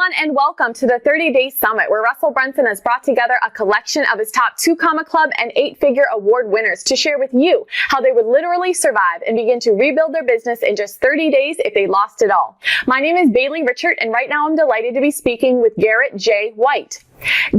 everyone, and welcome to the 30-Day Summit, where Russell Brunson has brought together a collection of his top 2 Comma Club and 8-figure award winners to share with you how they would literally survive and begin to rebuild their business in just 30 days if they lost it all. My name is Bailey Richard, and right now I'm delighted to be speaking with Garrett J. White.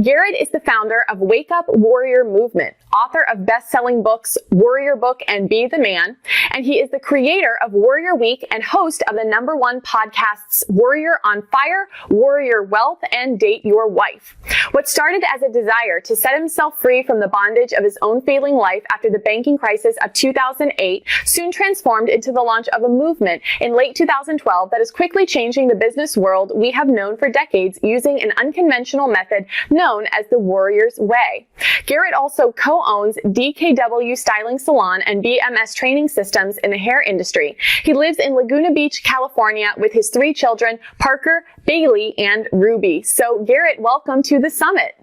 Garrett is the founder of Wake Up Warrior Movement, author of best-selling books Warrior Book and Be the Man, and he is the creator of Warrior Week and host of the #1 podcasts Warrior on Fire, Warrior Wealth, and Date Your Wife. What started as a desire to set himself free from the bondage of his own failing life after the banking crisis of 2008 soon transformed into the launch of a movement in late 2012 that is quickly changing the business world we have known for decades using an unconventional method known as the Warrior's Way. Garrett also co-owns DKW Styling Salon and BMS Training Systems in the hair industry. He lives in Laguna Beach, California with his 3 children, Parker, Bailey, and Ruby. So Garrett, welcome to the summit.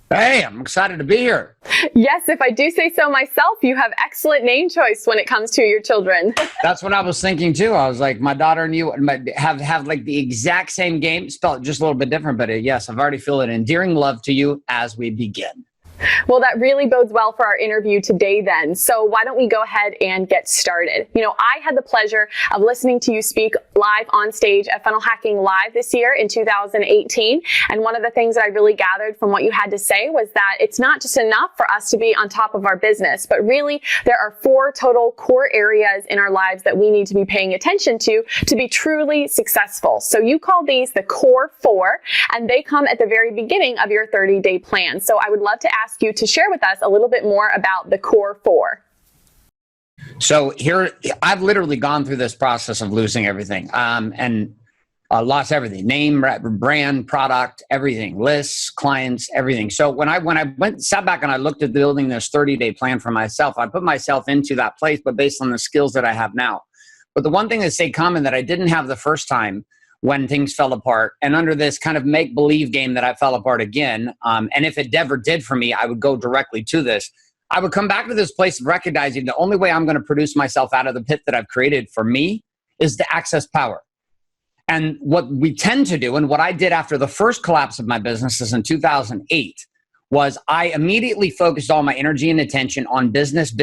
Hey, I'm excited to be here. Yes, if I do say so myself, you have excellent name choice when it comes to your children. That's what I was thinking too. I was like, my daughter and you have like the exact same game, spelled just a little bit different, but yes, I've already feel an endearing love to you as we begin. Well, that really bodes well for our interview today then. So why don't we go ahead and get started? You know, I had the pleasure of listening to you speak live on stage at Funnel Hacking Live this year in 2018. And one of the things that I really gathered from what you had to say was that it's not just enough for us to be on top of our business, but really there are 4 total core areas in our lives that we need to be paying attention to be truly successful. So you call these the core 4, and they come at the very beginning of your 30-day plan. So I would love to ask you to share with us a little bit more about the core 4. So here, I've literally gone through this process of losing everything, and lost everything: name, brand, product, everything, lists, clients, everything. So when I sat back and I looked at building this 30-day plan for myself, I put myself into that place, but based on the skills that I have now. But the one thing that stayed common that I didn't have the first time when things fell apart, and under this kind of make-believe game that I fell apart again, and if it ever did for me, I would go directly to this. I would come back to this place of recognizing the only way I'm going to produce myself out of the pit that I've created for me is to access power. And what we tend to do, and what I did after the first collapse of my businesses in 2008, was I immediately focused all my energy and attention on business, to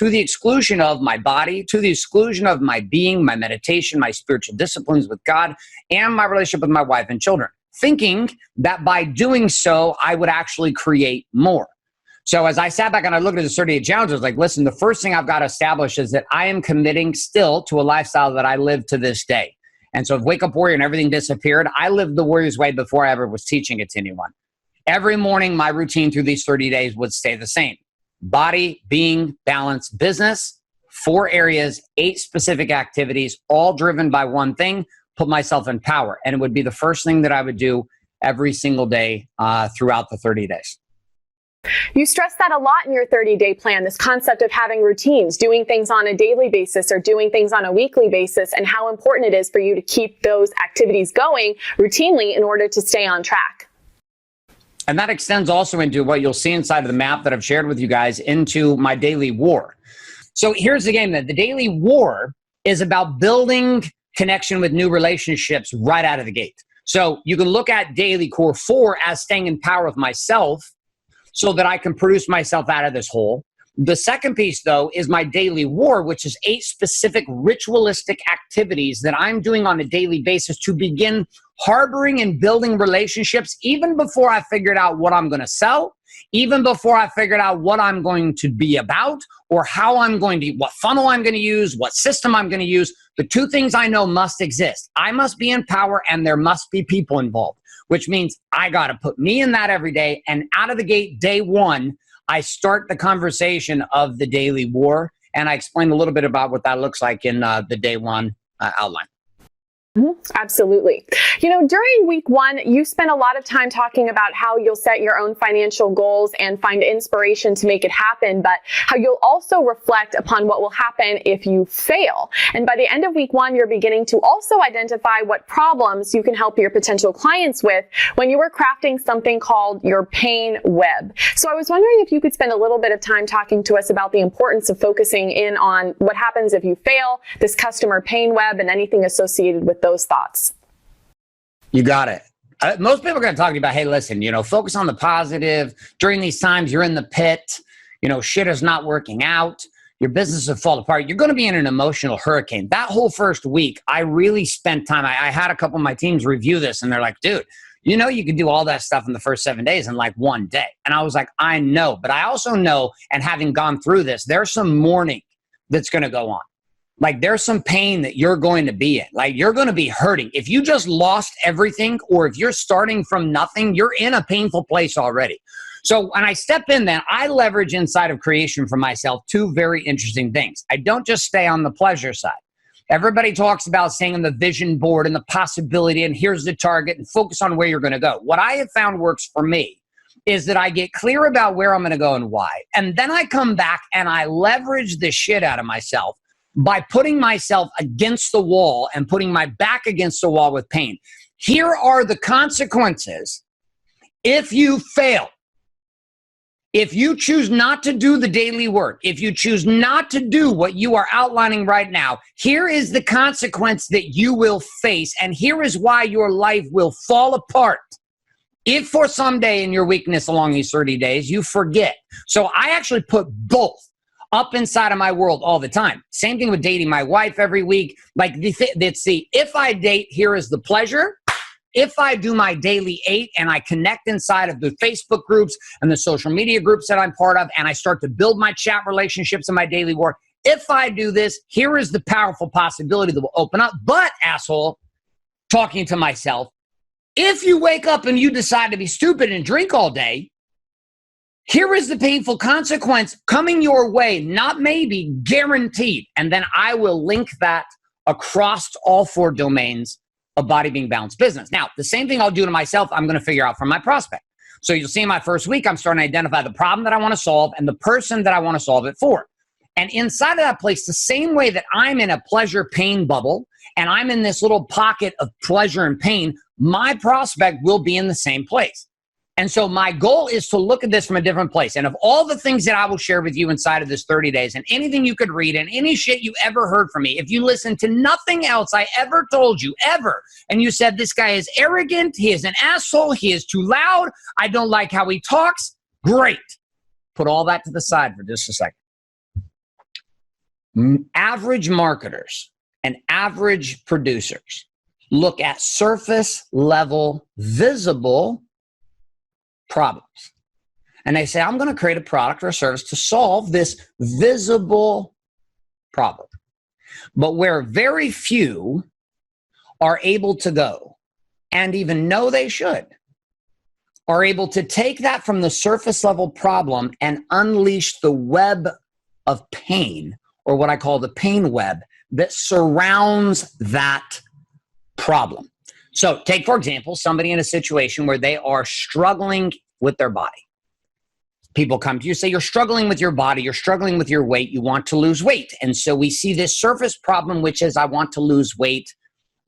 the exclusion of my body, to the exclusion of my being, my meditation, my spiritual disciplines with God, and my relationship with my wife and children, thinking that by doing so, I would actually create more. So as I sat back and I looked at the 30-day challenge, I was like, listen, the first thing I've got to establish is that I am committing still to a lifestyle that I live to this day. And so if Wake Up Warrior and everything disappeared, I lived the Warrior's Way before I ever was teaching it to anyone. Every morning, my routine through these 30 days would stay the same. Body, being, balance, business, 4 areas, 8 specific activities, all driven by one thing: put myself in power. And it would be the first thing that I would do every single day throughout the 30 days. You stress that a lot in your 30-day plan, this concept of having routines, doing things on a daily basis or doing things on a weekly basis, and how important it is for you to keep those activities going routinely in order to stay on track. And that extends also into what you'll see inside of the map that I've shared with you guys into my daily war. So here's the game: that the daily war is about building connection with new relationships right out of the gate. So you can look at daily core 4 as staying in power with myself so that I can produce myself out of this hole. The second piece, though, is my daily war, which is 8 specific ritualistic activities that I'm doing on a daily basis to begin harboring and building relationships even before I figured out what I'm going to sell, even before I figured out what I'm going to be about, or how I'm going to, what funnel I'm going to use, what system I'm going to use. The 2 things I know must exist. I must be in power, and there must be people involved, which means I got to put me in that every day. And out of the gate, day 1, I start the conversation of the daily war, and I explain a little bit about what that looks like in the day 1 outline. Absolutely. You know, during week 1, you spent a lot of time talking about how you'll set your own financial goals and find inspiration to make it happen, but how you'll also reflect upon what will happen if you fail. And by the end of week 1, you're beginning to also identify what problems you can help your potential clients with when you were crafting something called your pain web. So I was wondering if you could spend a little bit of time talking to us about the importance of focusing in on what happens if you fail, this customer pain web, and anything associated with those thoughts. You got it. Most people are going to talk to you about, hey, listen, focus on the positive. During these times, you're in the pit. Shit is not working out. Your business will fall apart. You're going to be in an emotional hurricane. That whole first week, I really spent time. I had a couple of my teams review this, and they're like, dude, you can do all that stuff in the first 7 days in like one day. And I was like, I know. But I also know, and having gone through this, there's some mourning that's going to go on. Like there's some pain that you're going to be in. Like you're going to be hurting. If you just lost everything, or if you're starting from nothing, you're in a painful place already. So when I step in, then I leverage inside of creation for myself two very interesting things. I don't just stay on the pleasure side. Everybody talks about staying on the vision board and the possibility, and here's the target, and focus on where you're going to go. What I have found works for me is that I get clear about where I'm going to go and why. And then I come back and I leverage the shit out of myself by putting myself against the wall and putting my back against the wall with pain. Here are the consequences if you fail. If you choose not to do the daily work, if you choose not to do what you are outlining right now, here is the consequence that you will face, and here is why your life will fall apart. If for some day in your weakness along these 30 days, you forget. So I actually put both up inside of my world all the time. Same thing with dating my wife every week. Like it's the, if I date, here is the pleasure. If I do my daily 8 and I connect inside of the Facebook groups and the social media groups that I'm part of, and I start to build my chat relationships in my daily work, if I do this, here is the powerful possibility that will open up. But, asshole, talking to myself, if you wake up and you decide to be stupid and drink all day, here is the painful consequence coming your way, not maybe, guaranteed. And then I will link that across all 4 domains of Body Being Balanced business. Now, the same thing I'll do to myself, I'm going to figure out from my prospect. So you'll see in my first week, I'm starting to identify the problem that I want to solve and the person that I want to solve it for. And inside of that place, the same way that I'm in a pleasure pain bubble and I'm in this little pocket of pleasure and pain, my prospect will be in the same place. And so my goal is to look at this from a different place. And of all the things that I will share with you inside of this 30 days and anything you could read and any shit you ever heard from me, if you listen to nothing else I ever told you, ever, and you said, this guy is arrogant, he is an asshole, he is too loud, I don't like how he talks, great. Put all that to the side for just a second. Average marketers and average producers look at surface level, visible problems. And they say, I'm going to create a product or a service to solve this visible problem. But where very few are able to go, and even know they should, are able to take that from the surface level problem and unleash the web of pain, or what I call the pain web, that surrounds that problem. So take, for example, somebody in a situation where they are struggling with their body. People come to you, say, you're struggling with your body, you're struggling with your weight, you want to lose weight. And so we see this surface problem, which is, I want to lose weight.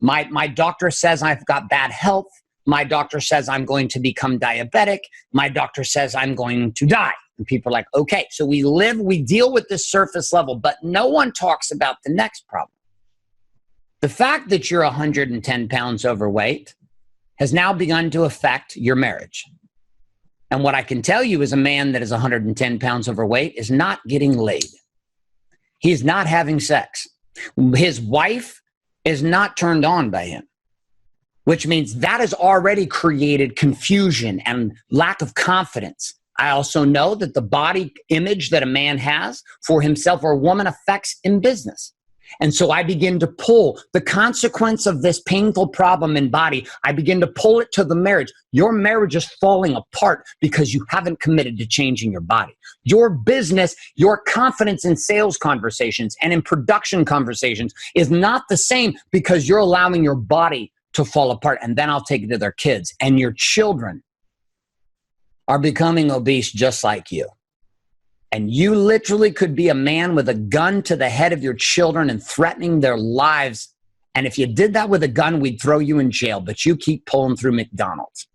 My doctor says I've got bad health. My doctor says I'm going to become diabetic. My doctor says I'm going to die. And people are like, okay, so we deal with this surface level, but no one talks about the next problem. The fact that you're 110 pounds overweight has now begun to affect your marriage. And what I can tell you is a man that is 110 pounds overweight is not getting laid. He's not having sex. His wife is not turned on by him, which means that has already created confusion and lack of confidence. I also know that the body image that a man has for himself or a woman affects in business. And so I begin to pull the consequence of this painful problem in body. I begin to pull it to the marriage. Your marriage is falling apart because you haven't committed to changing your body. Your business, your confidence in sales conversations and in production conversations is not the same because you're allowing your body to fall apart. And then I'll take it to their kids. And your children are becoming obese just like you. And you literally could be a man with a gun to the head of your children and threatening their lives. And if you did that with a gun, we'd throw you in jail, but you keep pulling through McDonald's.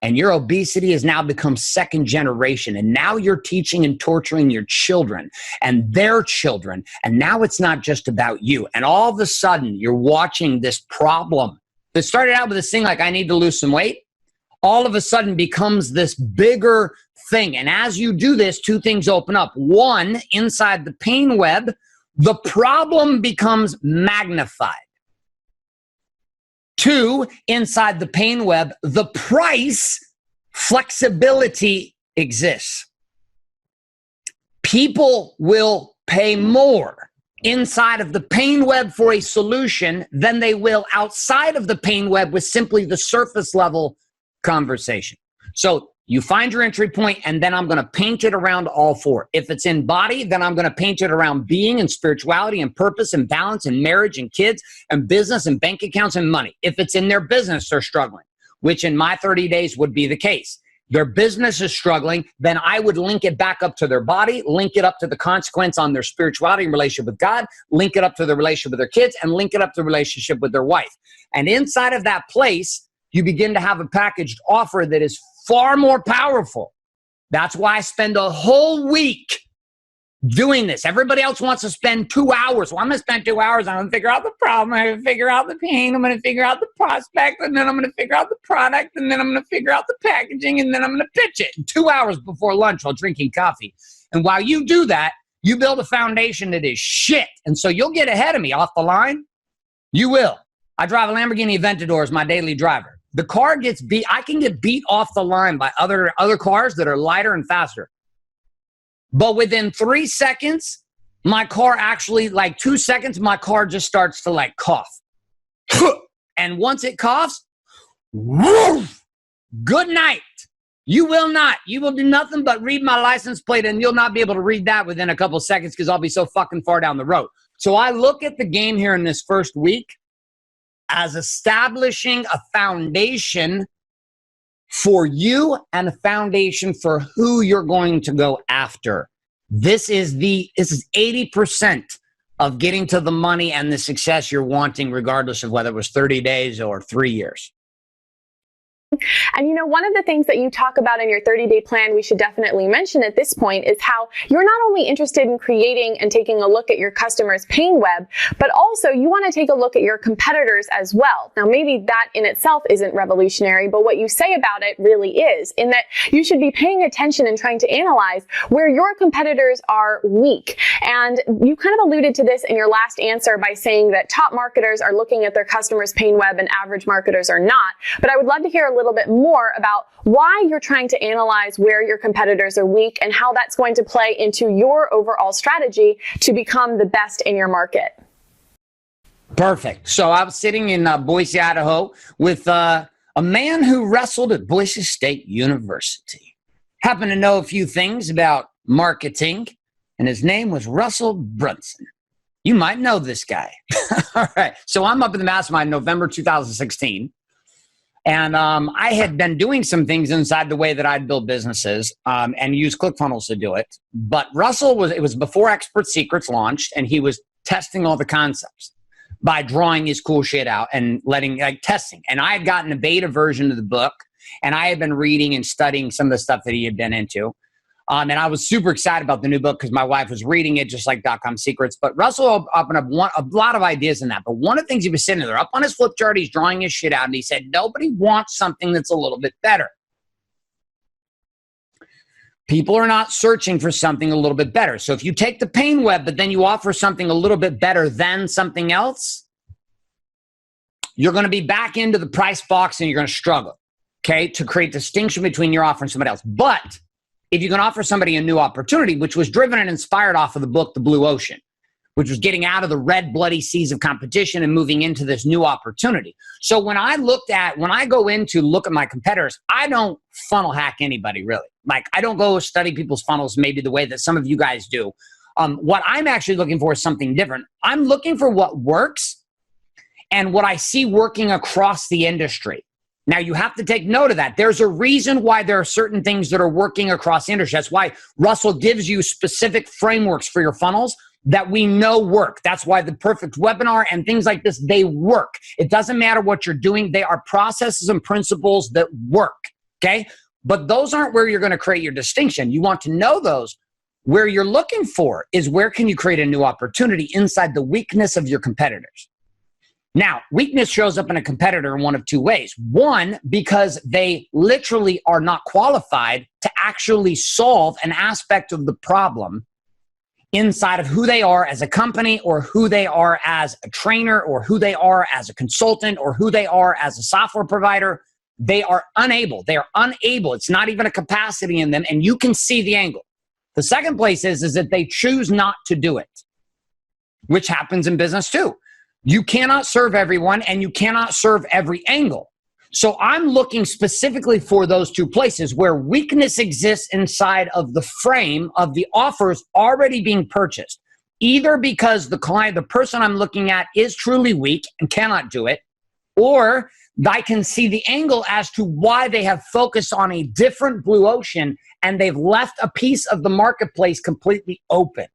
And your obesity has now become second generation. And now you're teaching and torturing your children and their children. And now it's not just about you. And all of a sudden, you're watching this problem that started out with this thing like, I need to lose some weight, all of a sudden becomes this bigger thing. And as you do this, two things open up. One, inside the pain web, the problem becomes magnified. Two, inside the pain web, the price flexibility exists. People will pay more inside of the pain web for a solution than they will outside of the pain web with simply the surface level conversation. So you find your entry point, and then I'm going to paint it around all four. If it's in body, then I'm going to paint it around being and spirituality and purpose and balance and marriage and kids and business and bank accounts and money. If it's in their business, they're struggling, which in my 30 days would be the case. Their business is struggling, then I would link it back up to their body, link it up to the consequence on their spirituality and relationship with God, link it up to the relationship with their kids, and link it up to the relationship with their wife. And inside of that place, you begin to have a packaged offer that is far more powerful. That's why I spend a whole week doing this. Everybody else wants to spend 2 hours. Well, I'm going to spend 2 hours. I'm going to figure out the problem. I'm going to figure out the pain. I'm going to figure out the prospect. And then I'm going to figure out the product. And then I'm going to figure out the packaging. And then I'm going to pitch it. 2 hours before lunch while drinking coffee. And while you do that, you build a foundation that is shit. And so you'll get ahead of me off the line. You will. I drive a Lamborghini Aventador as my daily driver. The car gets beat. I can get beat off the line by other cars that are lighter and faster. But within 3 seconds, my car actually, like 2 seconds, my car just starts to like cough. And once it coughs, woof, good night. You will not. You will do nothing but read my license plate, and you'll not be able to read that within a couple of seconds because I'll be so fucking far down the road. So I look at the game here in this first week as establishing a foundation for you and a foundation for who you're going to go after. This is 80% of getting to the money and the success you're wanting, regardless of whether it was 30 days or 3 years. And you know, one of the things that you talk about in your 30-day plan we should definitely mention at this point is how you're not only interested in creating and taking a look at your customers' pain web, but also you want to take a look at your competitors as well. Now, maybe that in itself isn't revolutionary, but what you say about it really is, in that you should be paying attention and trying to analyze where your competitors are weak. And you kind of alluded to this in your last answer by saying that top marketers are looking at their customers' pain web and average marketers are not. But I would love to hear a little bit more about why you're trying to analyze where your competitors are weak and how that's going to play into your overall strategy to become the best in your market. Perfect. So I was sitting in Boise, Idaho with a man who wrestled at Boise State University. Happened to know a few things about marketing, and his name was Russell Brunson. You might know this guy. All right. So I'm up in the mastermind in November 2016. And I had been doing some things inside the way that I'd build businesses and use ClickFunnels to do it. But Russell it was before Expert Secrets launched, and he was testing all the concepts by drawing his cool shit out and testing. And I had gotten a beta version of the book, and I had been reading and studying some of the stuff that he had been into. And I was super excited about the new book because my wife was reading it, just like .com Secrets. But Russell opened up a lot of ideas in that. But one of the things he was sitting there up on his flip chart, he's drawing his shit out, and he said, nobody wants something that's a little bit better. People are not searching for something a little bit better. So if you take the pain web, but then you offer something a little bit better than something else, you're going to be back into the price box and you're going to struggle, okay, to create distinction between your offer and somebody else. But if you can offer somebody a new opportunity, which was driven and inspired off of the book, The Blue Ocean, which was getting out of the red, bloody seas of competition and moving into this new opportunity. So when I go in to look at my competitors, I don't funnel hack anybody, really. Like, I don't go study people's funnels maybe the way that some of you guys do. What I'm actually looking for is something different. I'm looking for what works and what I see working across the industry. Now, you have to take note of that. There's a reason why there are certain things that are working across the industry. That's why Russell gives you specific frameworks for your funnels that we know work. That's why the perfect webinar and things like this, they work. It doesn't matter what you're doing. They are processes and principles that work, okay? But those aren't where you're going to create your distinction. You want to know those. Where you're looking for is where can you create a new opportunity inside the weakness of your competitors. Now, weakness shows up in a competitor in one of two ways. One, because they literally are not qualified to actually solve an aspect of the problem inside of who they are as a company, or who they are as a trainer, or who they are as a consultant, or who they are as a software provider. They are unable. They are unable. It's not even a capacity in them, and you can see the angle. The second place is that they choose not to do it, which happens in business too. You cannot serve everyone, and you cannot serve every angle. So I'm looking specifically for those two places where weakness exists inside of the frame of the offers already being purchased, either because the client, the person I'm looking at, is truly weak and cannot do it, or I can see the angle as to why they have focused on a different blue ocean and they've left a piece of the marketplace completely open.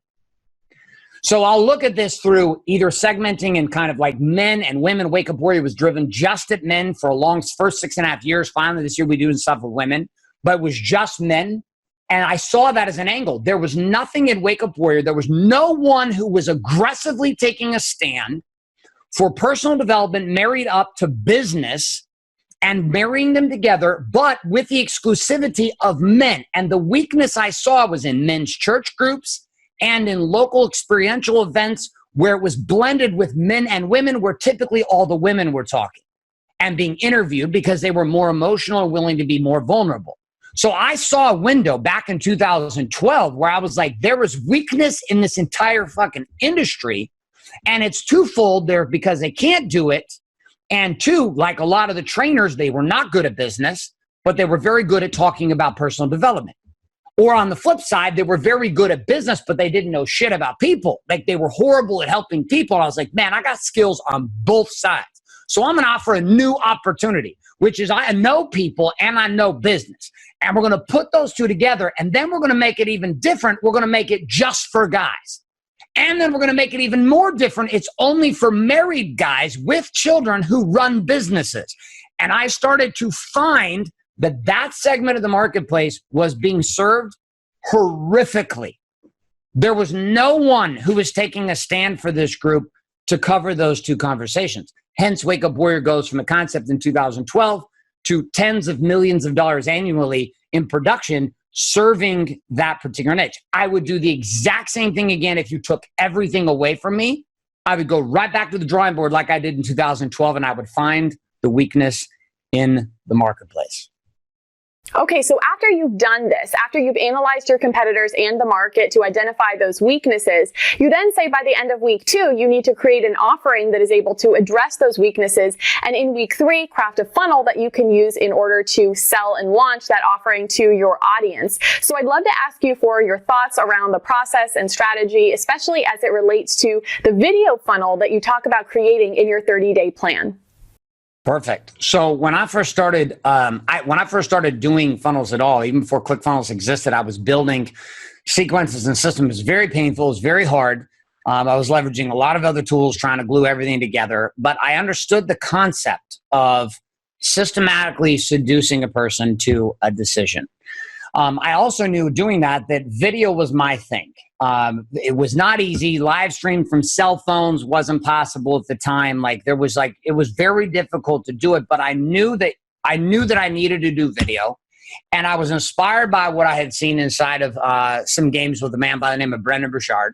So I'll look at this through either segmenting and kind of like men and women. Wake Up Warrior was driven just at men for a long first 6.5 years. Finally, this year we do stuff with women, but it was just men. And I saw that as an angle. There was nothing in Wake Up Warrior. There was no one who was aggressively taking a stand for personal development married up to business and marrying them together, but with the exclusivity of men. And the weakness I saw was in men's church groups and in local experiential events where it was blended with men and women, where typically all the women were talking and being interviewed because they were more emotional and willing to be more vulnerable. So I saw a window back in 2012 where I was like, there was weakness in this entire fucking industry, and it's twofold there because they can't do it. And two, like a lot of the trainers, they were not good at business, but they were very good at talking about personal development. Or on the flip side, they were very good at business, but they didn't know shit about people. Like they were horrible at helping people. I was like, man, I got skills on both sides. So I'm going to offer a new opportunity, which is I know people and I know business. And we're going to put those two together, and then we're going to make it even different. We're going to make it just for guys. And then we're going to make it even more different. It's only for married guys with children who run businesses. And I started to find that segment of the marketplace was being served horrifically. There was no one who was taking a stand for this group to cover those two conversations. Hence, Wake Up Warrior goes from a concept in 2012 to tens of millions of dollars annually in production, serving that particular niche. I would do the exact same thing again if you took everything away from me. I would go right back to the drawing board like I did in 2012, and I would find the weakness in the marketplace. Okay, so after you've done this, after you've analyzed your competitors and the market to identify those weaknesses, you then say by the end of week 2, you need to create an offering that is able to address those weaknesses. And in week 3, craft a funnel that you can use in order to sell and launch that offering to your audience. So I'd love to ask you for your thoughts around the process and strategy, especially as it relates to the video funnel that you talk about creating in your 30-day plan. Perfect. So when I first started, doing funnels at all, even before ClickFunnels existed, I was building sequences and systems. It was very painful. It was very hard. I was leveraging a lot of other tools, trying to glue everything together. But I understood the concept of systematically seducing a person to a decision. I also knew doing that video was my thing. It was not easy. Live stream from cell phones wasn't possible at the time. It was very difficult to do it, but I knew that I needed to do video. And I was inspired by what I had seen inside of some games with a man by the name of Brendan Burchard.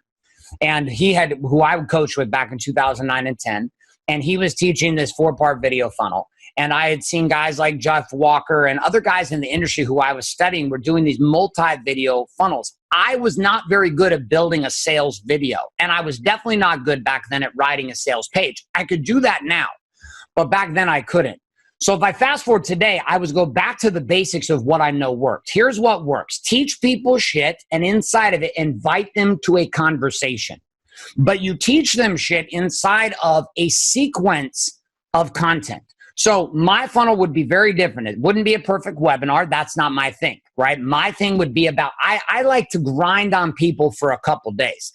And who I would coach with back in 2009 and 10. And he was teaching this 4-part video funnel. And I had seen guys like Jeff Walker and other guys in the industry who I was studying were doing these multi-video funnels. I was not very good at building a sales video. And I was definitely not good back then at writing a sales page. I could do that now, but back then I couldn't. So if I fast forward today, I would go back to the basics of what I know worked. Here's what works. Teach people shit, and inside of it, invite them to a conversation. But you teach them shit inside of a sequence of content. So my funnel would be very different. It wouldn't be a perfect webinar. That's not my thing, right? My thing would be about, I like to grind on people for a couple days.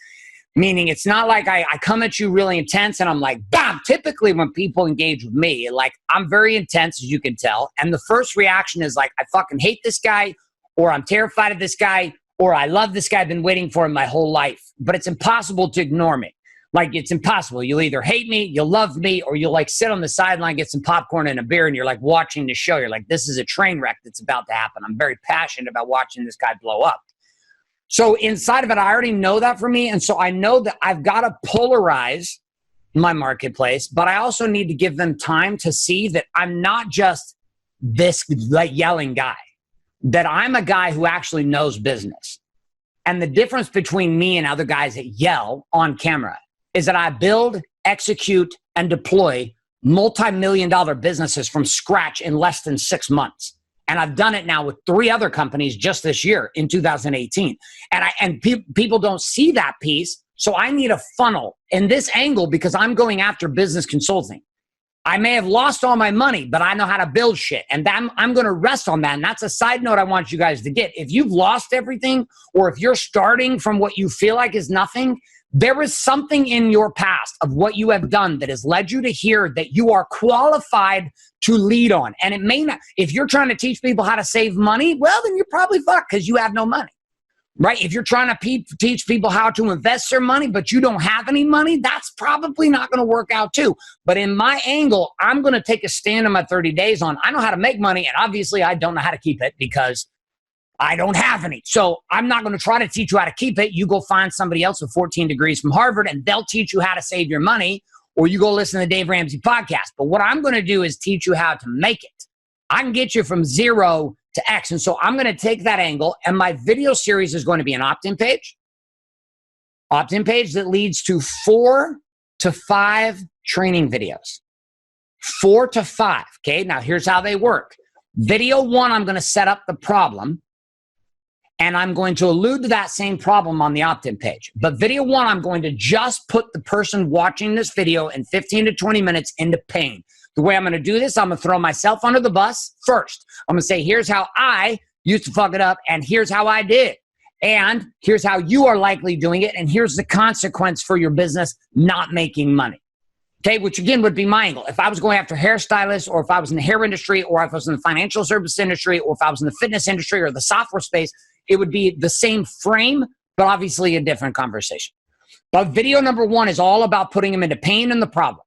Meaning it's not like I come at you really intense and I'm like, bam. Typically when people engage with me, I'm very intense, as you can tell. And the first reaction is I fucking hate this guy, or I'm terrified of this guy, or I love this guy. I've been waiting for him my whole life. But it's impossible to ignore me. Like, it's impossible. You'll either hate me, you'll love me, or you'll like sit on the sideline, get some popcorn and a beer, and you're like watching the show. You're like, this is a train wreck that's about to happen. I'm very passionate about watching this guy blow up. So inside of it, I already know that for me. And so I know that I've got to polarize my marketplace, but I also need to give them time to see that I'm not just this like yelling guy, that I'm a guy who actually knows business. And the difference between me and other guys that yell on camera is that I build, execute, and deploy multi-million-dollar businesses from scratch in less than 6 months. And I've done it now with 3 other companies just this year in 2018. And people don't see that piece. So I need a funnel in this angle because I'm going after business consulting. I may have lost all my money, but I know how to build shit. And I'm going to rest on that. And that's a side note I want you guys to get. If you've lost everything, or if you're starting from what you feel like is nothing, there is something in your past of what you have done that has led you to here that you are qualified to lead on. And it may not, if you're trying to teach people how to save money, well, then you're probably fucked because you have no money, right? If you're trying to teach people how to invest their money, but you don't have any money, that's probably not going to work out too. But in my angle, I'm going to take a stand in my 30 days on, I know how to make money. And obviously I don't know how to keep it because I don't have any. So I'm not going to try to teach you how to keep it. You go find somebody else with 14 degrees from Harvard and they'll teach you how to save your money, or you go listen to the Dave Ramsey podcast. But what I'm going to do is teach you how to make it. I can get you from 0 to X. And so I'm going to take that angle, and my video series is going to be an opt-in page that leads to 4 to 5 training videos. 4 to 5. Okay. Now here's how they work. Video 1, I'm going to set up the problem. And I'm going to allude to that same problem on the opt-in page. But video 1, I'm going to just put the person watching this video in 15 to 20 minutes into pain. The way I'm going to do this, I'm going to throw myself under the bus first. I'm going to say, here's how I used to fuck it up, and here's how I did. And here's how you are likely doing it, and here's the consequence for your business not making money. Okay, which again would be my angle. If I was going after hairstylists, or if I was in the hair industry, or if I was in the financial service industry, or if I was in the fitness industry or the software space, it would be the same frame, but obviously a different conversation. But video number 1 is all about putting them into pain and the problem.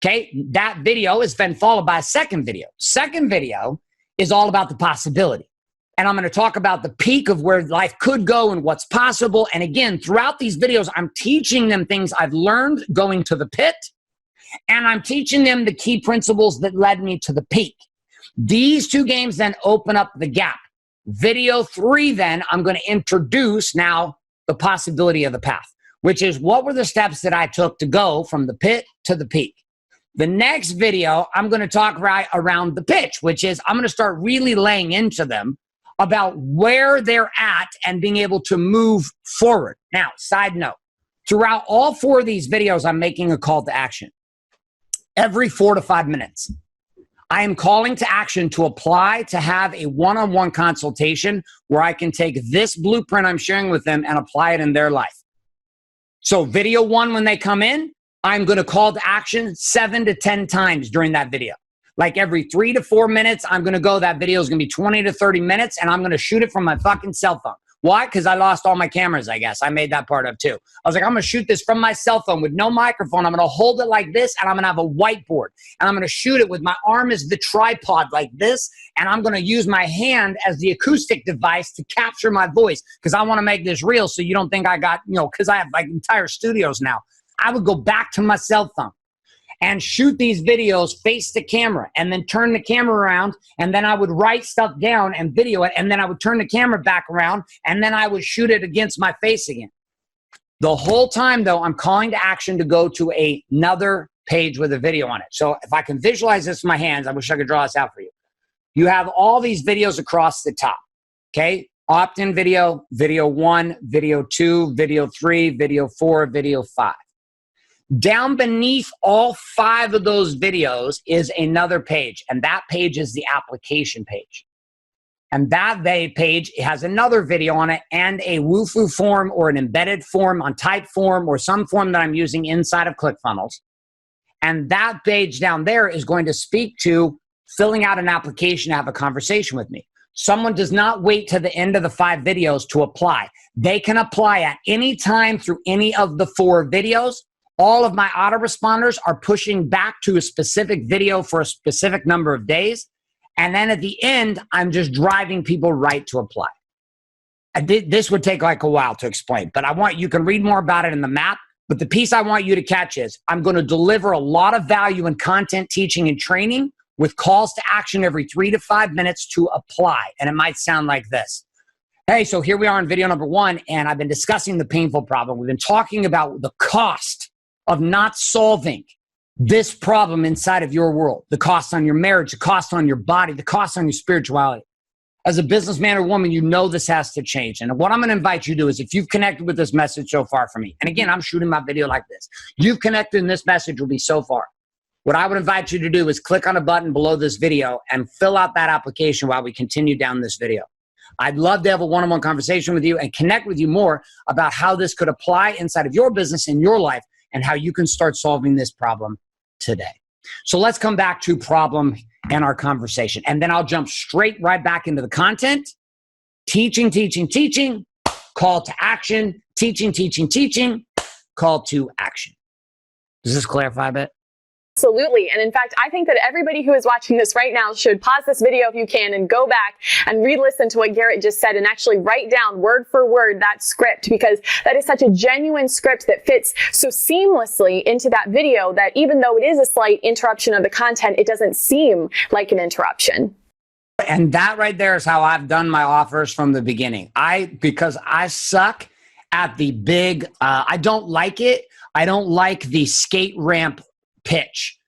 Okay, that video is then followed by a second video. Second video is all about the possibility. And I'm going to talk about the peak of where life could go and what's possible. And again, throughout these videos, I'm teaching them things I've learned going to the pit, and I'm teaching them the key principles that led me to the peak. These 2 games then open up the gap. Video 3, then I'm going to introduce now the possibility of the path, which is what were the steps that I took to go from the pit to the peak. The next video, I'm going to talk right around the pitch, which is I'm going to start really laying into them about where they're at and being able to move forward. Now, side note, throughout all 4 of these videos, I'm making a call to action. Every 4 to 5 minutes, I am calling to action to apply to have a one-on-one consultation where I can take this blueprint I'm sharing with them and apply it in their life. So video 1, when they come in, I'm going to call to action 7 to 10 times during that video. Like every 3 to 4 minutes, I'm going to go, that video is going to be 20 to 30 minutes, and I'm going to shoot it from my fucking cell phone. Why? Because I lost all my cameras, I guess. I made that part up too. I was like, I'm going to shoot this from my cell phone with no microphone. I'm going to hold it like this, and I'm going to have a whiteboard. And I'm going to shoot it with my arm as the tripod like this, and I'm going to use my hand as the acoustic device to capture my voice, because I want to make this real so you don't think I got, because I have like entire studios now. I would go back to my cell phone and shoot these videos face to camera, and then turn the camera around, and then I would write stuff down and video it, and then I would turn the camera back around, and then I would shoot it against my face again. The whole time, though, I'm calling to action to go to another page with a video on it. So if I can visualize this with my hands, I wish I could draw this out for you. You have all these videos across the top, okay? Opt-in video, video 1, video 2, video 3, video 4, video 5. Down beneath all 5 of those videos is another page, and that page is the application page. And that page has another video on it and a Wufoo form or an embedded form on Typeform or some form that I'm using inside of ClickFunnels. And that page down there is going to speak to filling out an application to have a conversation with me. Someone does not wait to the end of the 5 videos to apply. They can apply at any time through any of the 4 videos, All of my autoresponders are pushing back to a specific video for a specific number of days. And then at the end, I'm just driving people right to apply. This would take like a while to explain, but you can read more about it in the map. But the piece I want you to catch is I'm going to deliver a lot of value in content, teaching, and training with calls to action every 3 to 5 minutes to apply. And it might sound like this. Hey, so here we are in video number 1, and I've been discussing the painful problem. We've been talking about the cost of not solving this problem inside of your world, the cost on your marriage, the cost on your body, the cost on your spirituality. As a businessman or woman, you know this has to change. And what I'm going to invite you to do is, if you've connected with this message so far for me, and again, I'm shooting my video like this, you've connected and this message will be so far. What I would invite you to do is click on a button below this video and fill out that application while we continue down this video. I'd love to have a one-on-one conversation with you and connect with you more about how this could apply inside of your business in your life and how you can start solving this problem today. So let's come back to problem and our conversation. And then I'll jump straight right back into the content. Teaching, call to action, teaching, call to action. Does this clarify a bit? Absolutely. And in fact, I think that everybody who is watching this right now should pause this video if you can and go back and re-listen to what Garrett just said and actually write down word for word that script, because that is such a genuine script that fits so seamlessly into that video that even though it is a slight interruption of the content, it doesn't seem like an interruption. And that right there is how I've done my offers from the beginning. Because I suck at the big, I don't like it. I don't like the skate ramp pitch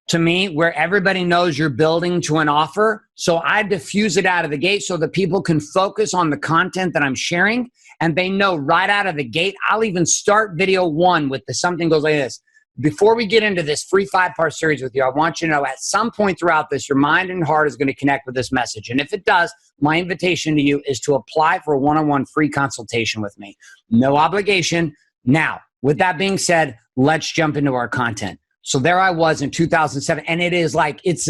to me where everybody knows you're building to an offer. So I diffuse it out of the gate so that people can focus on the content that I'm sharing, and they know right out of the gate. I'll even start video 1 with something goes like this. Before we get into this free 5-part series with you, I want you to know at some point throughout this, your mind and heart is going to connect with this message. And if it does, my invitation to you is to apply for a one-on-one free consultation with me. No obligation. Now, with that being said, let's jump into our content. So there I was in 2007, and it is like, it's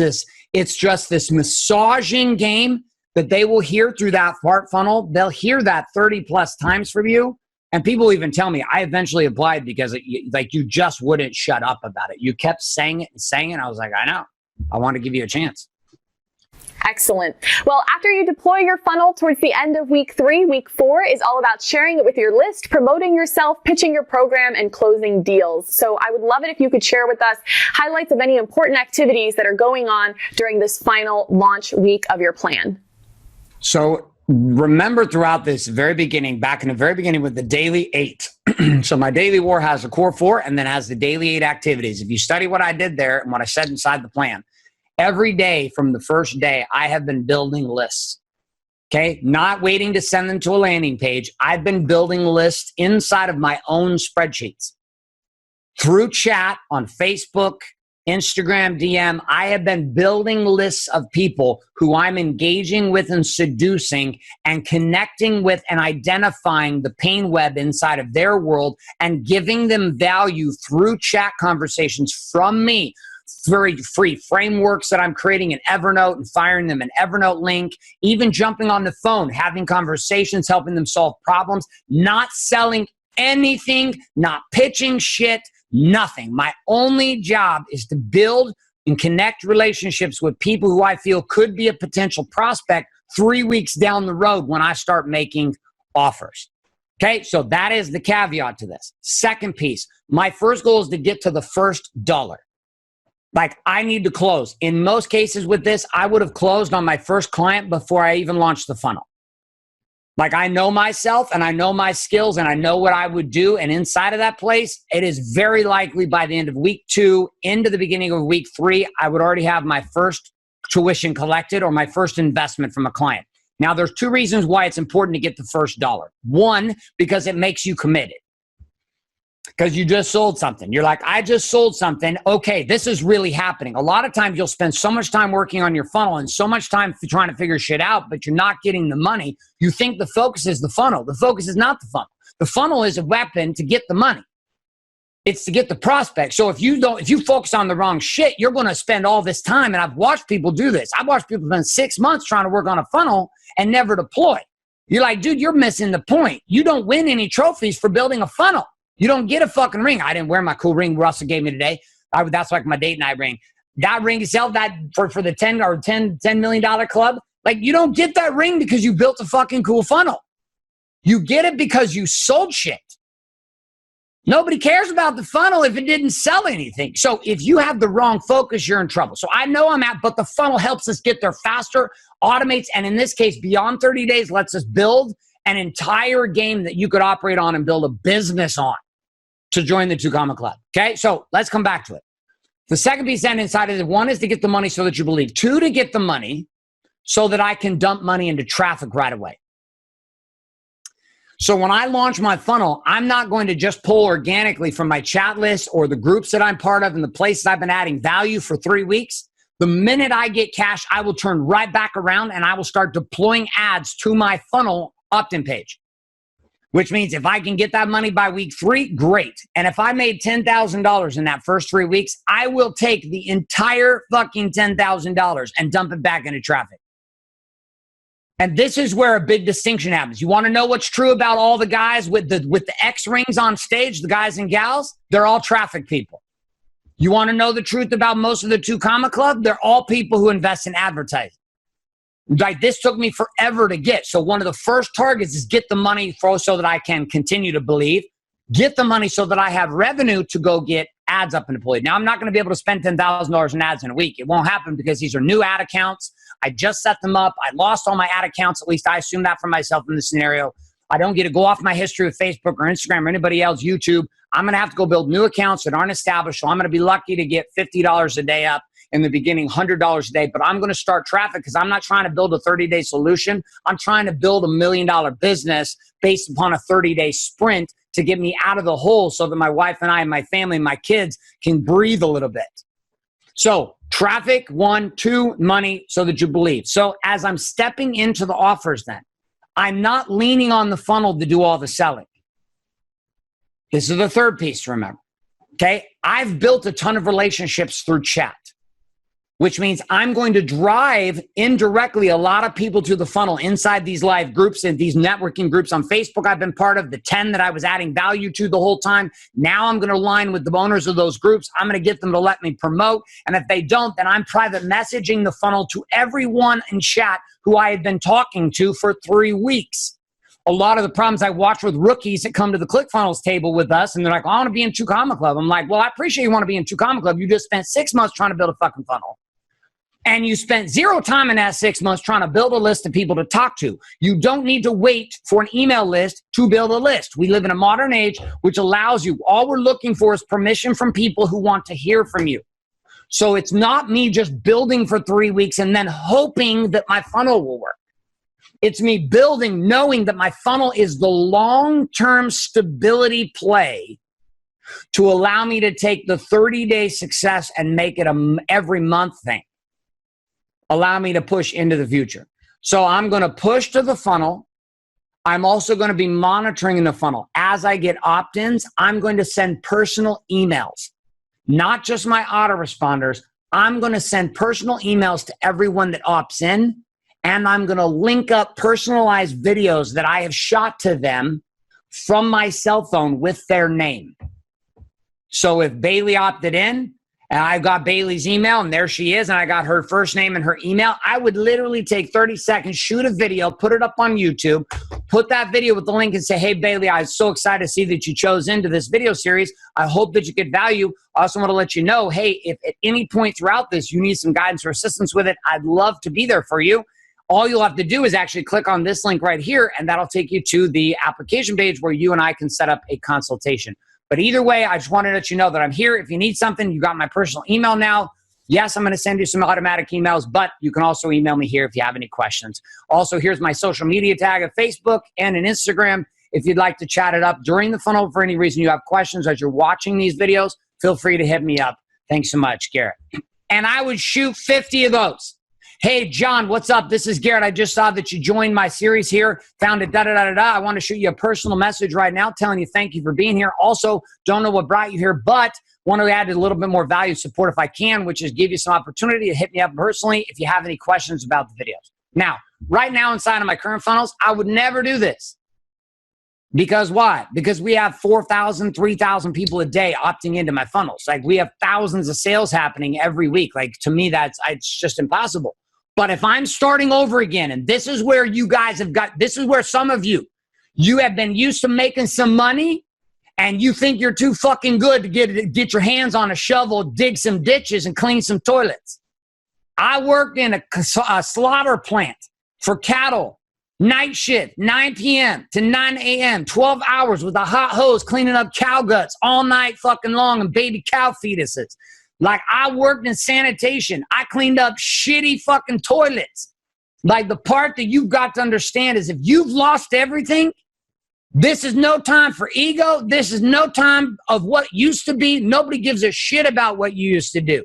just this massaging game that they will hear through that heart funnel. They'll hear that 30 plus times from you. And people even tell me, I eventually applied because you just wouldn't shut up about it. You kept saying it and saying it. I was like, I know, I want to give you a chance. Excellent. Well, after you deploy your funnel towards the end of week 3, week 4 is all about sharing it with your list, promoting yourself, pitching your program, and closing deals. So I would love it if you could share with us highlights of any important activities that are going on during this final launch week of your plan. So remember throughout this very beginning, back in the very beginning with the daily 8. So my daily war has a core 4 and then has the daily 8 activities. If you study what I did there and what I said inside the plan, every day from the first day, I have been building lists, okay? Not waiting to send them to a landing page. I've been building lists inside of my own spreadsheets. Through chat on Facebook, Instagram, DM, I have been building lists of people who I'm engaging with and seducing and connecting with and identifying the pain web inside of their world and giving them value through chat conversations from me. Very free frameworks that I'm creating in Evernote and firing them an Evernote link, even jumping on the phone, having conversations, helping them solve problems, not selling anything, not pitching shit, nothing. My only job is to build and connect relationships with people who I feel could be a potential prospect 3 weeks down the road when I start making offers. Okay, so that is the caveat to this. Second piece, my first goal is to get to the first dollar. Like, I need to close. In most cases with this, I would have closed on my first client before I even launched the funnel. Like, I know myself and I know my skills and I know what I would do. And inside of that place, it is very likely by the end of week 2, into the beginning of week 3, I would already have my first tuition collected or my first investment from a client. Now, there's 2 reasons why it's important to get the first dollar. 1, because it makes you committed. Because you just sold something. You're like, I just sold something. Okay, this is really happening. A lot of times you'll spend so much time working on your funnel and so much time trying to figure shit out, but you're not getting the money. You think the focus is the funnel. The focus is not the funnel. The funnel is a weapon to get the money. It's to get the prospect. So if you focus on the wrong shit, you're going to spend all this time. And I've watched people do this. I've watched people spend 6 months trying to work on a funnel and never deploy. You're like, dude, you're missing the point. You don't win any trophies for building a funnel. You don't get a fucking ring. I didn't wear my cool ring Russell gave me today. That's like my date night ring. That ring itself, that for the $10 million club, like you don't get that ring because you built a fucking cool funnel. You get it because you sold shit. Nobody cares about the funnel if it didn't sell anything. So if you have the wrong focus, you're in trouble. So I know I'm at, but the funnel helps us get there faster, automates, and in this case, beyond 30 days, lets us build an entire game that you could operate on and build a business on to join the 2 Comma Club. Okay, so let's come back to it. The second piece then inside of it, 1 is to get the money so that you believe. 2, to get the money so that I can dump money into traffic right away. So when I launch my funnel, I'm not going to just pull organically from my chat list or the groups that I'm part of and the places I've been adding value for 3 weeks. The minute I get cash, I will turn right back around and I will start deploying ads to my funnel opt-in page, which means if I can get that money by week 3, great. And if I made $10,000 in that first 3 weeks, I will take the entire fucking $10,000 and dump it back into traffic. And this is where a big distinction happens. You want to know what's true about all the guys with the X rings on stage, the guys and gals? They're all traffic people. You want to know the truth about most of the 2 Comma Club? They're all people who invest in advertising. Like, this took me forever to get. So one of the first targets is get the money so that I can continue to believe. Get the money so that I have revenue to go get ads up and deployed. Now, I'm not going to be able to spend $10,000 in ads in a week. It won't happen because these are new ad accounts. I just set them up. I lost all my ad accounts. At least I assume that for myself in this scenario. I don't get to go off my history with Facebook or Instagram or anybody else, YouTube. I'm going to have to go build new accounts that aren't established. So I'm going to be lucky to get $50 a day up in the beginning, $100 a day. But I'm going to start traffic because I'm not trying to build a 30-day solution. I'm trying to build $1 million business based upon a 30-day sprint to get me out of the hole so that my wife and I and my family and my kids can breathe a little bit. So traffic, 1, 2, money so that you believe. So as I'm stepping into the offers then, I'm not leaning on the funnel to do all the selling. This is the third piece to remember. Okay, I've built a ton of relationships through chat, which means I'm going to drive indirectly a lot of people to the funnel inside these live groups and these networking groups on Facebook I've been part of, the 10 that I was adding value to the whole time. Now I'm going to align with the owners of those groups. I'm going to get them to let me promote. And if they don't, then I'm private messaging the funnel to everyone in chat who I had been talking to for 3 weeks. A lot of the problems I watch with rookies that come to the ClickFunnels table with us, and they're like, well, I want to be in 2 Comma Club. I'm like, well, I appreciate you want to be in 2 Comma Club. You just spent 6 months trying to build a fucking funnel. And you spent 0 time in that 6 months trying to build a list of people to talk to. You don't need to wait for an email list to build a list. We live in a modern age which allows you, all we're looking for is permission from people who want to hear from you. So it's not me just building for 3 weeks and then hoping that my funnel will work. It's me building, knowing that my funnel is the long-term stability play to allow me to take the 30-day success and make it a every month thing. Allow me to push into the future. So I'm going to push to the funnel. I'm also going to be monitoring the funnel. As I get opt-ins, I'm going to send personal emails, not just my autoresponders. I'm going to send personal emails to everyone that opts in, and I'm going to link up personalized videos that I have shot to them from my cell phone with their name. So if Bailey opted in, and I got Bailey's email, and there she is, and I got her first name and her email, I would literally take 30 seconds, shoot a video, put it up on YouTube, put that video with the link and say, hey, Bailey, I'm so excited to see that you chose into this video series. I hope that you get value. I also want to let you know, hey, if at any point throughout this you need some guidance or assistance with it, I'd love to be there for you. All you'll have to do is actually click on this link right here, and that'll take you to the application page where you and I can set up a consultation. But either way, I just wanted to let you know that I'm here. If you need something, you got my personal email now. Yes, I'm going to send you some automatic emails, but you can also email me here if you have any questions. Also, here's my social media tag of Facebook and an Instagram. If you'd like to chat it up during the funnel for any reason you have questions as you're watching these videos, feel free to hit me up. Thanks so much, Garrett. And I would shoot 50 of those. Hey, John, what's up? This is Garrett. I just saw that you joined my series here. Found it, da-da-da-da-da. I want to shoot you a personal message right now telling you thank you for being here. Also, don't know what brought you here, but want to add a little bit more value support if I can, which is give you some opportunity to hit me up personally if you have any questions about the videos. Now, right now inside of my current funnels, I would never do this. Because why? Because we have 4,000, 3,000 people a day opting into my funnels. Like we have thousands of sales happening every week. Like to me, it's just impossible. But if I'm starting over again, and this is where you guys this is where some of you have been used to making some money and you think you're too fucking good to get your hands on a shovel, dig some ditches and clean some toilets. I worked in a slaughter plant for cattle, night shift, 9 p.m. to 9 a.m., 12 hours with a hot hose cleaning up cow guts all night fucking long and baby cow fetuses. Like I worked in sanitation. I cleaned up shitty fucking toilets. Like the part that you've got to understand is if you've lost everything, this is no time for ego. This is no time of what used to be. Nobody gives a shit about what you used to do.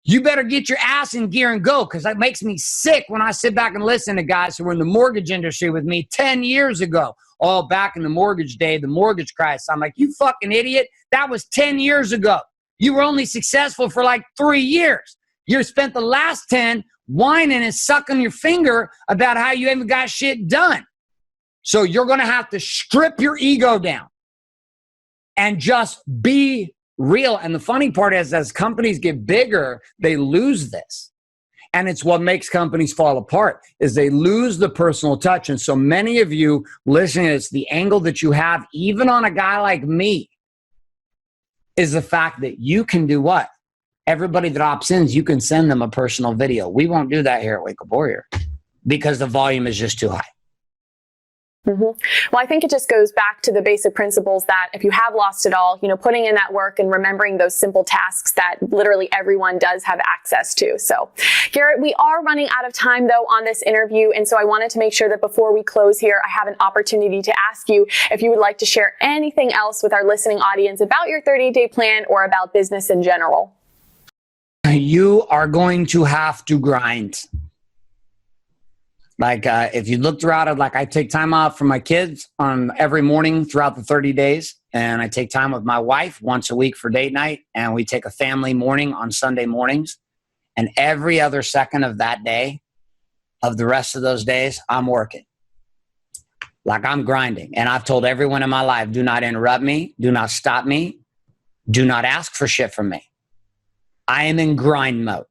You better get your ass in gear and go, because that makes me sick when I sit back and listen to guys who were in the mortgage industry with me 10 years ago. Oh, back in the mortgage day, the mortgage crisis. I'm like, you fucking idiot. That was 10 years ago. You were only successful for like 3 years. You spent the last 10 whining and sucking your finger about how you haven't got shit done. So you're going to have to strip your ego down and just be real. And the funny part is, as companies get bigger, they lose this. And it's what makes companies fall apart, is they lose the personal touch. And so many of you listening, it's the angle that you have, even on a guy like me, is the fact that you can do what? Everybody that opts in, you can send them a personal video. We won't do that here at Wake Up Warrior because the volume is just too high. Mm-hmm. Well, I think it just goes back to the basic principles that if you have lost it all, putting in that work and remembering those simple tasks that literally everyone does have access to. So, Garrett, we are running out of time though on this interview. And so I wanted to make sure that before we close here, I have an opportunity to ask you if you would like to share anything else with our listening audience about your 30-day plan or about business in general. You are going to have to grind. Like if you look throughout it, like I take time off from my kids on every morning throughout the 30 days. And I take time with my wife once a week for date night. And we take a family morning on Sunday mornings. And every other second of that day, of the rest of those days, I'm working. Like I'm grinding. And I've told everyone in my life, do not interrupt me. Do not stop me. Do not ask for shit from me. I am in grind mode.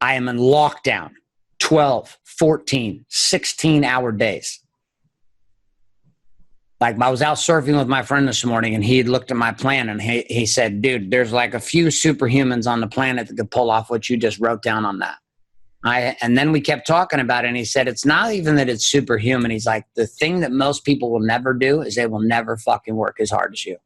I am in lockdown. 12, 14, 16-hour days. Like I was out surfing with my friend this morning and he had looked at my plan and he said, dude, there's like a few superhumans on the planet that could pull off what you just wrote down on that. And then we kept talking about it and he said, it's not even that it's superhuman. He's like, the thing that most people will never do is they will never fucking work as hard as you.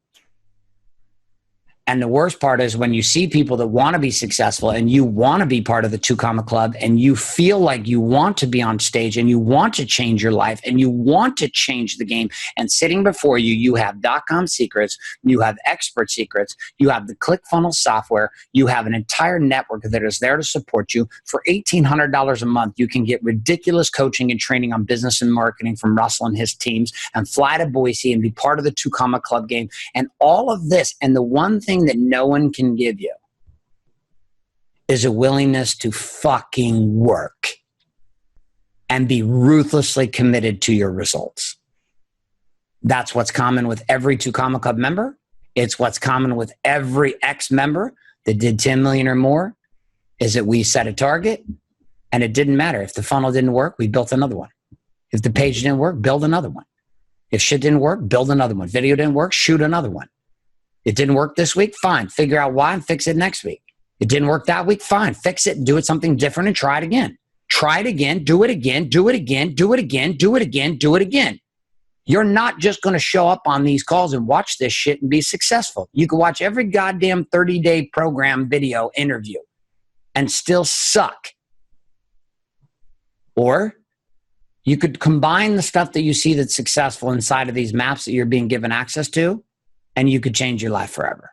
And the worst part is when you see people that want to be successful and you want to be part of the 2 Comma Club and you feel like you want to be on stage and you want to change your life and you want to change the game, and sitting before you, you have .com secrets, you have expert secrets, you have the ClickFunnels software, you have an entire network that is there to support you. For $1,800 a month, you can get ridiculous coaching and training on business and marketing from Russell and his teams and fly to Boise and be part of the 2 Comma Club game and all of this. And the one thing that no one can give you is a willingness to fucking work and be ruthlessly committed to your results. That's what's common with every 2 Comma Club member. It's what's common with every ex-member that did 10 million or more, is that we set a target and it didn't matter. If the funnel didn't work, we built another one. If the page didn't work, build another one. If shit didn't work, build another one. Video didn't work, shoot another one. It didn't work this week? Fine. Figure out why and fix it next week. It didn't work that week? Fine. Fix it and do it something different and try it again. Try it again. Do it again. Do it again. Do it again. Do it again. Do it again. You're not just going to show up on these calls and watch this shit and be successful. You can watch every goddamn 30-day program video interview and still suck. Or you could combine the stuff that you see that's successful inside of these maps that you're being given access to, and you could change your life forever.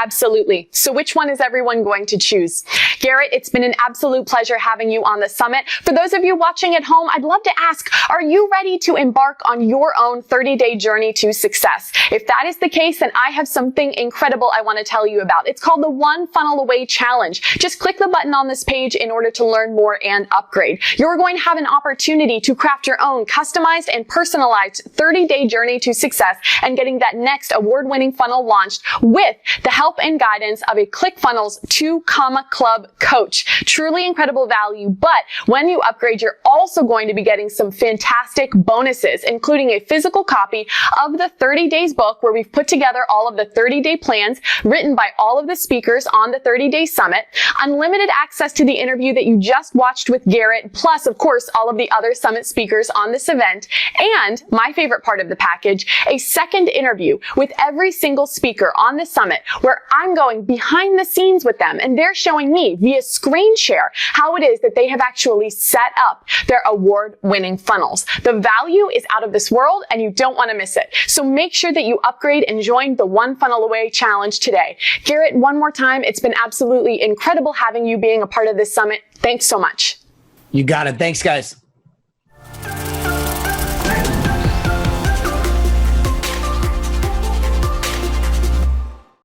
Absolutely. So which one is everyone going to choose? Garrett, it's been an absolute pleasure having you on the summit. For those of you watching at home, I'd love to ask, are you ready to embark on your own 30-day journey to success? If that is the case, then I have something incredible I want to tell you about. It's called the One Funnel Away Challenge. Just click the button on this page in order to learn more and upgrade. You're going to have an opportunity to craft your own customized and personalized 30-day journey to success and getting that next award-winning funnel launched with the help and guidance of a ClickFunnels 2 Club coach. Truly incredible value, but when you upgrade, you're also going to be getting some fantastic bonuses, including a physical copy of the 30 Days book, where we've put together all of the 30-day plans written by all of the speakers on the 30-day summit, unlimited access to the interview that you just watched with Garrett, plus, of course, all of the other summit speakers on this event, and my favorite part of the package, a second interview with every single speaker on the summit, where I'm going behind the scenes with them and they're showing me via screen share how it is that they have actually set up their award-winning funnels. The value is out of this world and you don't want to miss it. So make sure that you upgrade and join the One Funnel Away Challenge today. Garrett, one more time, it's been absolutely incredible having you being a part of this summit. Thanks so much. You got it. Thanks, guys.